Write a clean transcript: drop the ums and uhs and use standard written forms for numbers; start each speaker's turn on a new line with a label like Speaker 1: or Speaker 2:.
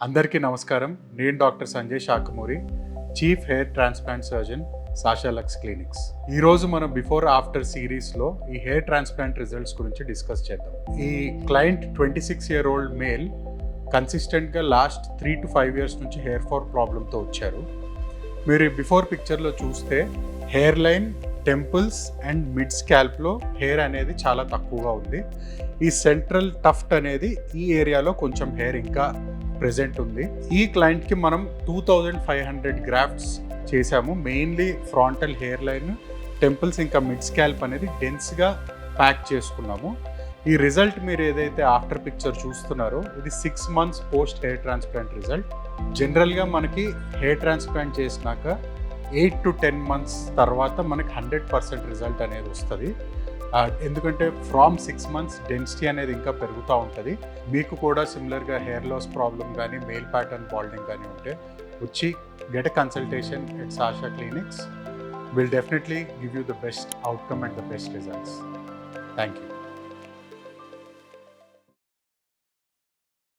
Speaker 1: అందరికీ నమస్కారం. నేను doctor Sanjay Sakhamuri, chief hair transplant surgeon, Sasha Luxe clinics. ఈరోజు మనం బిఫోర్ ఆఫ్టర్ సిరీస్లో ఈ హెయిర్ ట్రాన్స్ప్లాంట్ రిజల్ట్స్ గురించి డిస్కస్ చేద్దాం. ఈ క్లయింట్ 26-year-old మేల్ కన్సిస్టెంట్గా లాస్ట్ 3 to 5 years నుంచి హెయిర్ ఫాల్ ప్రాబ్లంతో వచ్చారు. మీరు బిఫోర్ పిక్చర్లో చూస్తే hair line, temples and mid స్కాల్ప్లో హెయిర్ అనేది చాలా తక్కువగా ఉంది. ఈ సెంట్రల్ టఫ్ట్ అనేది ఈ ఏరియాలో కొంచెం హెయిర్ ఇంకా ప్రెజెంట్ ఉంది. ఈ క్లయింట్కి మనం 2500 గ్రాఫ్ట్స్ చేశాము. Mainly frontal hair line, temples ఇంకా మిడ్ స్కాల్ప్ అనేది డెన్స్గా ప్యాక్ చేసుకున్నాము. ఈ రిజల్ట్ మీరు ఏదైతే ఆఫ్టర్ పిక్చర్ చూస్తున్నారో ఇది 6 months post hair transplant result. జనరల్గా మనకి హెయిర్ ట్రాన్స్ప్లాంట్ చేసినాక 8 to 10 months తర్వాత మనకి 100% రిజల్ట్ అనేది వస్తుంది. ఎందుకంటే ఫ్రామ్ 6 months డెన్సిటీ అనేది ఇంకా పెరుగుతూ ఉంటుంది. మీకు కూడా సిమిలర్గా హెయిర్ లాస్ ప్రాబ్లం కానీ మేల్ ప్యాటర్న్ బాల్డింగ్ కానీ ఉంటే వచ్చి get a consultation at Sasha clinics. Will definitely give you the best outcome and the best results. Thank you.